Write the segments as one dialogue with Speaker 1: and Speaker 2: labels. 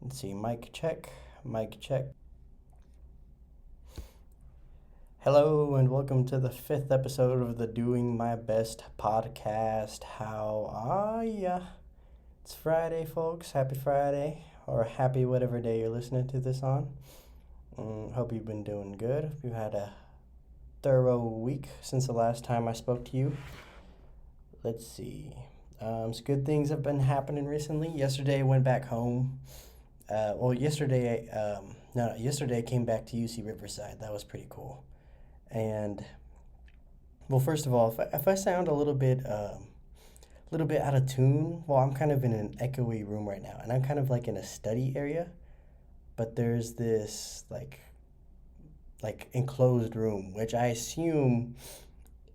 Speaker 1: Let's see, mic check, mic check. Hello, and welcome to the fifth episode of the Doing My Best podcast. How are ya? It's Friday, folks. Happy Friday, or happy whatever day you're listening to this on. Hope you've been doing good. Hope you had a thorough week since the last time I spoke to you. Let's see. Some good things have been happening recently. Yesterday, I went back home. Yesterday I came back to UC Riverside. That was pretty cool. And well, first of all, if I sound a little bit out of tune, well, I'm kind of in an echoey room right now, and I'm kind of like in a study area, but there's this like enclosed room, which I assume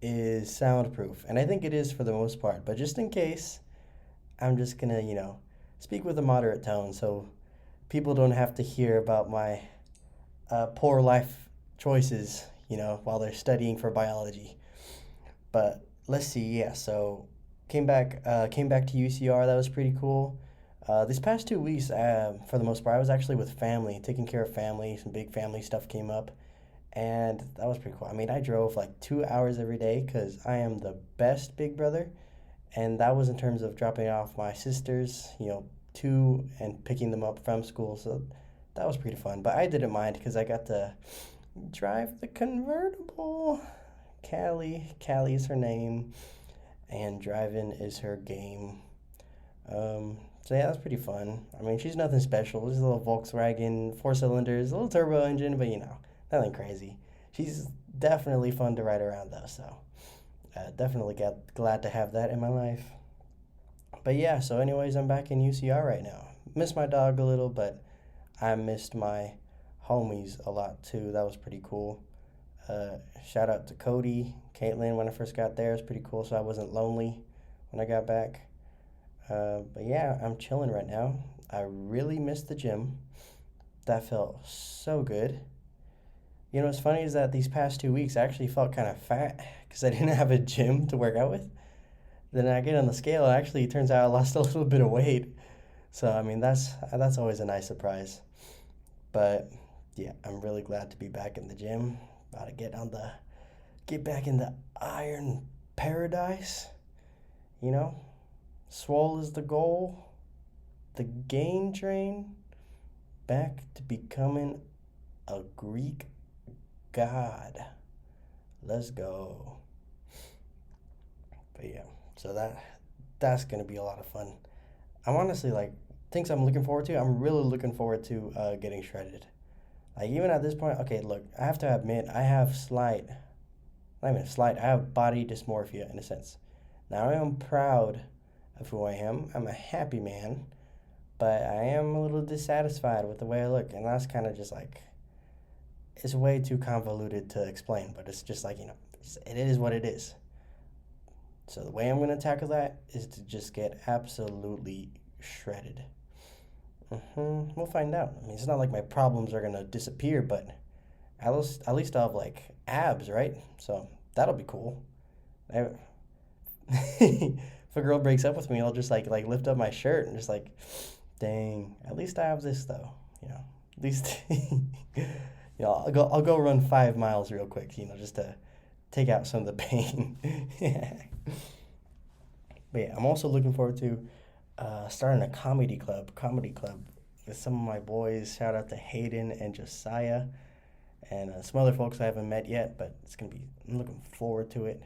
Speaker 1: is soundproof, and I think it is for the most part. But just in case, I'm just gonna speak with a moderate tone, so people don't have to hear about my poor life choices, while they're studying for biology. But let's see, yeah. So came back to UCR. That was pretty cool. These past 2 weeks, for the most part, I was actually with family, taking care of family. Some big family stuff came up, and that was pretty cool. I mean, I drove like 2 hours every day because I am the best big brother, and that was in terms of dropping off my sisters, to and picking them up from school. So that was pretty fun. But I didn't mind because I got to drive the convertible. Callie is her name, and driving is her game. So yeah, that's pretty fun. I mean, she's nothing special. She's a little Volkswagen, 4 cylinders, a little turbo engine, but nothing crazy. She's definitely fun to ride around though. So definitely glad to have that in my life. But yeah, so anyways, I'm back in UCR right now. Miss my dog a little, but I missed my homies a lot too. That was pretty cool. Shout out to Cody, Caitlin when I first got there. It was pretty cool, so I wasn't lonely when I got back. But yeah, I'm chilling right now. I really missed the gym. That felt so good. What's funny is that these past 2 weeks I actually felt kind of fat because I didn't have a gym to work out with. Then I get on the scale, and actually it turns out I lost a little bit of weight. So I mean that's always a nice surprise. But yeah, I'm really glad to be back in the gym. About to get back in the iron paradise. You know, swole is the goal. The gain train. Back to becoming a Greek god. Let's go. But yeah, so that's gonna be a lot of fun. I'm honestly like things I'm looking forward to. I'm really looking forward to getting shredded. Like even at this point, okay, look, I have to admit I have not even slight, I have body dysmorphia in a sense. Now I am proud of who I am. I'm a happy man, but I am a little dissatisfied with the way I look, and that's kind of just like it's way too convoluted to explain. But it's just like it is what it is. So the way I'm gonna tackle that is to just get absolutely shredded. We'll find out. I mean, it's not like my problems are gonna disappear, but at least I'll have like abs, right? So that'll be cool. I, if a girl breaks up with me, I'll just like lift up my shirt and just like, dang. At least I have this though. At least I'll go run 5 miles real quick. Just to take out some of the pain. But yeah, I'm also looking forward to starting a comedy club with some of my boys. Shout out to Hayden and Josiah and some other folks I haven't met yet, but I'm looking forward to it.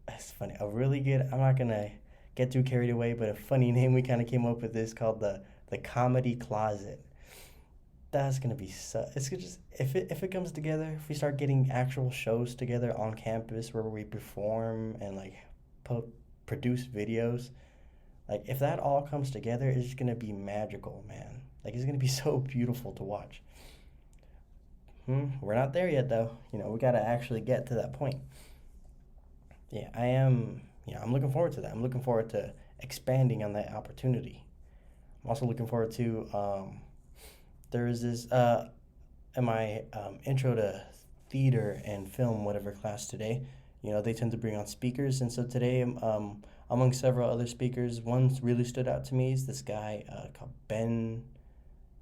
Speaker 1: It's funny. I'm not going to get too carried away, but a funny name we kind of came up with is called the Comedy Closet. That's going to be it's just, if it comes together, if we start getting actual shows together on campus where we perform and like produce videos, like if that all comes together, it's just going to be magical, man. Like it's going to be so beautiful to watch. We're not there yet though. We got to actually get to that point. Yeah, I am, I'm looking forward to that. I'm looking forward to expanding on that opportunity. I'm also looking forward to there is this in my intro to theater and film whatever class today. They tend to bring on speakers, and so today among several other speakers, one really stood out to me is this guy called Ben.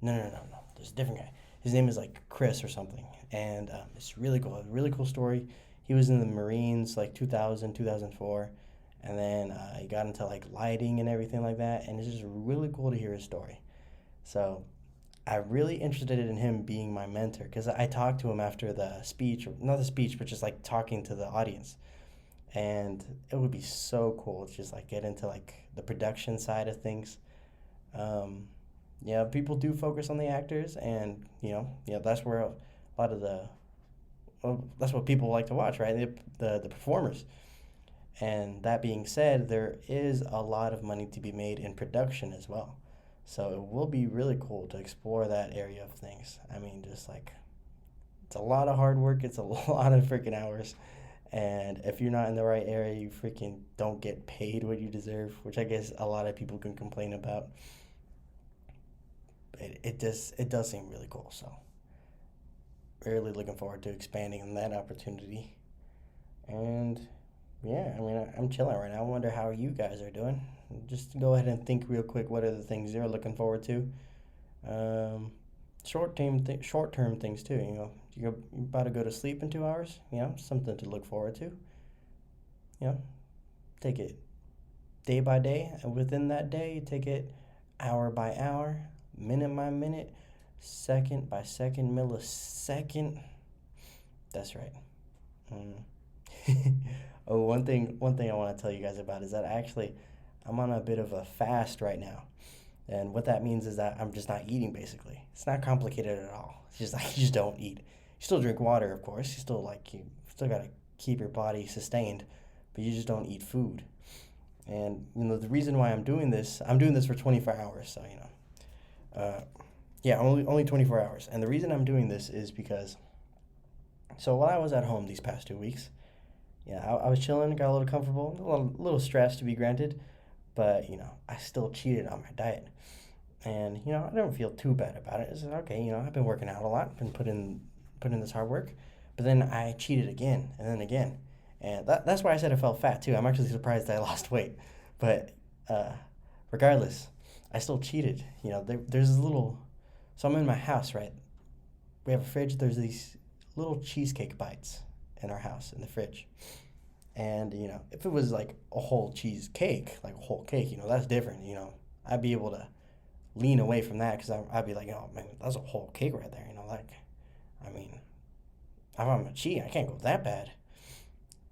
Speaker 1: No. There's a different guy. His name is like Chris or something, and it's really cool. A really cool story. He was in the Marines like 2000, 2004, and then he got into like lighting and everything like that. And it's just really cool to hear his story. So I'm really interested in him being my mentor because I talked to him after the speech, or not the speech, but just like talking to the audience. And it would be so cool to just like get into like the production side of things. Um, yeah, people do focus on the actors, and that's where a lot of the well, that's what people like to watch, right? The performers. And that being said, there is a lot of money to be made in production as well. So it will be really cool to explore that area of things. I mean, just like it's a lot of hard work, it's a lot of freaking hours. And if you're not in the right area, you freaking don't get paid what you deserve, which I guess a lot of people can complain about. It does seem really cool. So really looking forward to expanding on that opportunity. And yeah, I mean, I'm chilling right now. I wonder how you guys are doing. Just go ahead and think real quick. What are the things you're looking forward to? Um, short term things too. You're about to go to sleep in 2 hours. Something to look forward to. You know, take it day by day, and within that day, you take it hour by hour, minute by minute, second by second, millisecond. That's right. Mm. Oh, one thing I want to tell you guys about is that actually I'm on a bit of a fast right now. And what that means is that I'm just not eating basically. It's not complicated at all. It's just like you just don't eat. You still drink water, of course. You still got to keep your body sustained, but you just don't eat food. And the reason why I'm doing this for 24 hours, so uh, yeah, only 24 hours. And the reason I'm doing this is because so while I was at home these past 2 weeks, yeah, I was chilling, got a little comfortable, a little stressed to be granted, but I still cheated on my diet. And I don't feel too bad about it. It's okay, I've been working out a lot, been putting in this hard work, but then I cheated again and then again, and that's why I said I felt fat too. I'm actually surprised I lost weight, but uh, regardless, I still cheated. There's this little. So I'm in my house, right? We have a fridge. There's these little cheesecake bites in our house in the fridge, and if it was like a whole cheesecake, like a whole cake, that's different. I'd be able to lean away from that because I'd be like, oh man, that's a whole cake right there. Like, I mean, if I'm a cheat, I can't go that bad.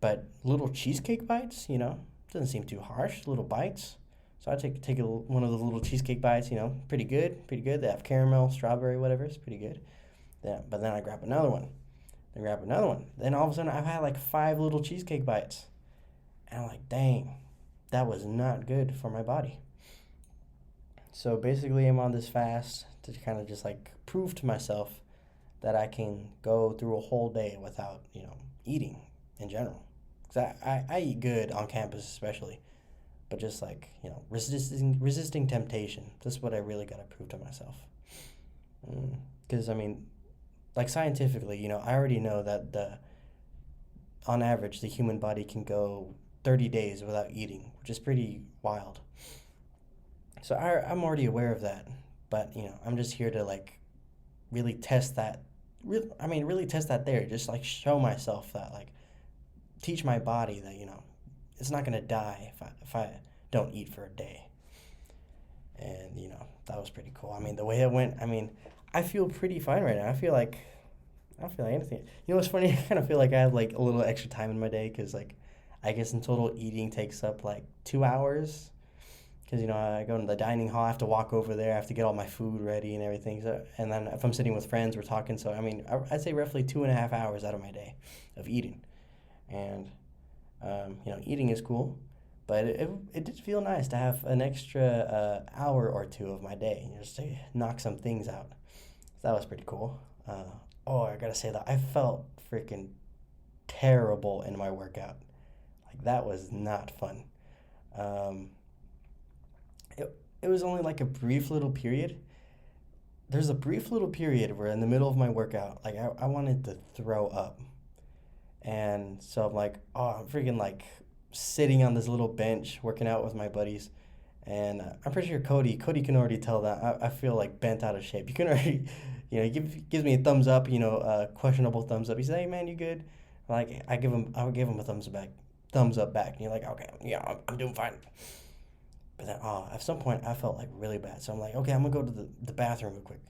Speaker 1: But little cheesecake bites, doesn't seem too harsh. Little bites. So I one of the little cheesecake bites, pretty good, pretty good. They have caramel, strawberry, whatever. It's pretty good. Yeah, but then I grab another one. Then grab another one. Then all of a sudden I've had like 5 little cheesecake bites. And I'm like, dang, that was not good for my body. So basically, I'm on this fast to kind of just like prove to myself that I can go through a whole day without, eating in general. Because I eat good on campus, especially, but just like, resisting temptation. That's what I really got to prove to myself. Because, I mean, like scientifically, I already know that on average, the human body can go 30 days without eating, which is pretty wild. So I'm already aware of that, but I'm just here to like really test that. Really test that there. Just like show myself that, like, teach my body that it's not gonna die if I don't eat for a day. And that was pretty cool. I mean, the way it went. I mean, I feel pretty fine right now. I don't feel like anything. What's funny? I kind of feel like I have like a little extra time in my day because like I guess in total eating takes up like 2 hours because I go to the dining hall, I have to walk over there, I have to get all my food ready and everything. So, and then if I'm sitting with friends, we're talking. So I mean, I'd say roughly 2.5 hours out of my day of eating, and eating is cool, but it did feel nice to have an extra hour or two of my day just to knock some things out. So that was pretty cool. Oh, I gotta say that I felt freaking terrible in my workout. Like that was not fun. Um, it was only like a brief little period. There's a brief little period where in the middle of my workout, like I wanted to throw up. And so I'm like, oh, I'm freaking like sitting on this little bench working out with my buddies. And I'm pretty sure Cody can already tell that I feel like bent out of shape. You can already, he gives me a thumbs up, questionable thumbs up. He says, "Hey man, you good?" Like I would give him a thumbs up back. And you're like, "Okay, yeah, I'm doing fine." But then, at some point, I felt like really bad. So I'm like, "Okay, I'm gonna go to the bathroom real quick."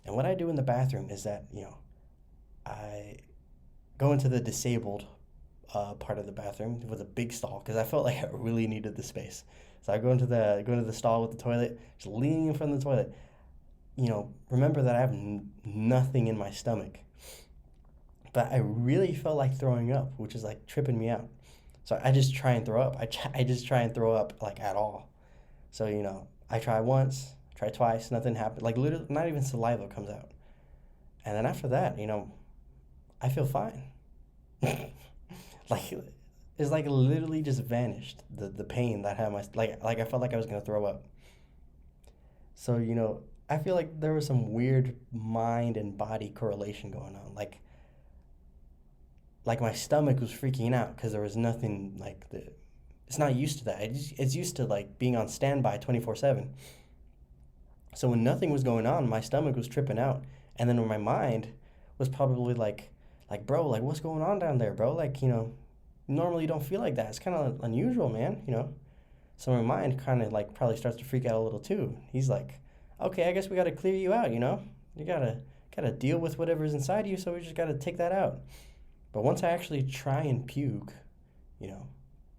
Speaker 1: And what I do in the bathroom is that, I go into the disabled part of the bathroom with a big stall because I felt like I really needed the space. So I go into the stall with the toilet, just leaning in front of the toilet. Remember that I have nothing in my stomach, but I really felt like throwing up, which is like tripping me out. So I just try and throw up. I just try and throw up like at all. So I try once, try twice, nothing happened. Like literally, not even saliva comes out. And then after that, I feel fine. Like it's like literally just vanished. The pain that I had my like I felt like I was gonna throw up. So I feel like there was some weird mind and body correlation going on. Like my stomach was freaking out because there was nothing like the. It's not used to that. It's used to like being on standby 24/7. So when nothing was going on, my stomach was tripping out, and then when my mind was probably like bro, like what's going on down there, bro? Like normally you don't feel like that. It's kind of unusual, man. So my mind kind of like probably starts to freak out a little too. He's like, okay, I guess we got to clear you out. You gotta deal with whatever's inside you, so we just gotta take that out. But once I actually try and puke, you know,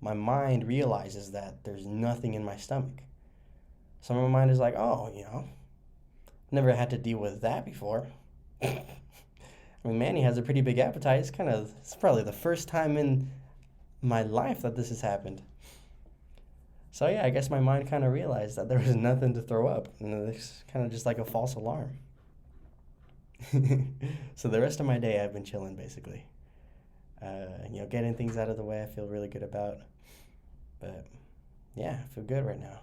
Speaker 1: my mind realizes that there's nothing in my stomach. So my mind is like, oh, never had to deal with that before. I mean, Manny has a pretty big appetite. It's probably the first time in my life that this has happened. So yeah, I guess my mind kind of realized that there was nothing to throw up, and it's kind of just like a false alarm. So the rest of my day, I've been chilling basically. Getting things out of the way, I feel really good about. But yeah, I feel good right now.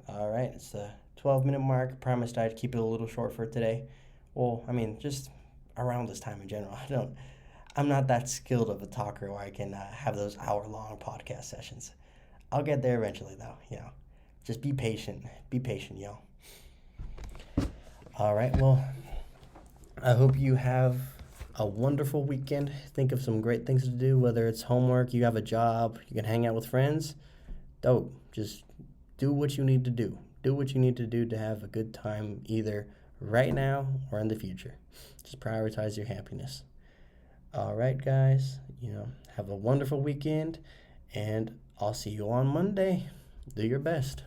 Speaker 1: All right, it's the 12-minute mark. I promised I'd keep it a little short for today. Well, I mean, just around this time in general. I'm not that skilled of a talker where I can have those hour-long podcast sessions. I'll get there eventually, though. Just be patient. Be patient, yo. All right, well, I hope you have a wonderful weekend. Think of some great things to do, whether it's homework, you have a job, you can hang out with friends. Dope. Just do what you need to do. Do what you need to do to have a good time either right now or in the future. Just prioritize your happiness. All right, guys, have a wonderful weekend, and I'll see you on Monday. Do your best.